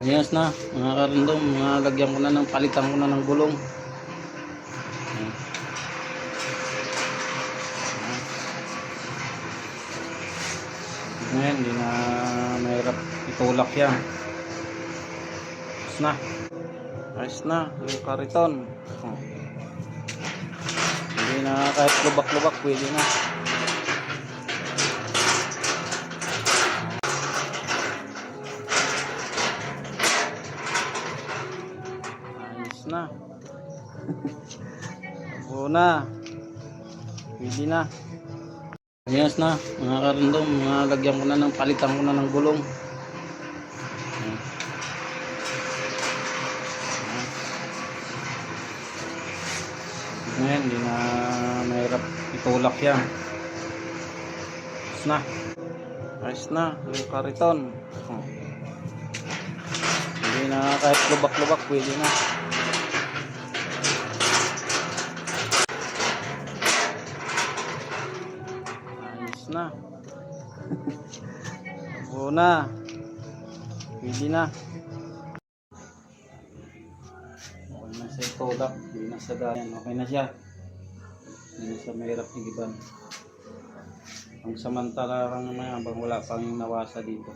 Ayos na mga karandom, lagyan ko na ng palitan ko na ng gulong. Ngayon hindi na mahirap itulak yan. Ayos na yung kariton. Hindi na kahit lubak-lubak pwede na. Ayos na. Tabo na. Pwede na. Ayos na mga karandom, lagyan ko na ng palitan ko na ng gulong. Ngayon hindi na mahirap itulak yan. Ayos na yung kariton. Hindi na kahit lubak-lubak pwede na. Ayos na. Tabo na. Pwede na. Okay na siya itulak. Hindi na siya ganyan. Okay na siya. Hindi na siya mahirap igiban. Ang samantala lang naman habang wala pang nawasa dito.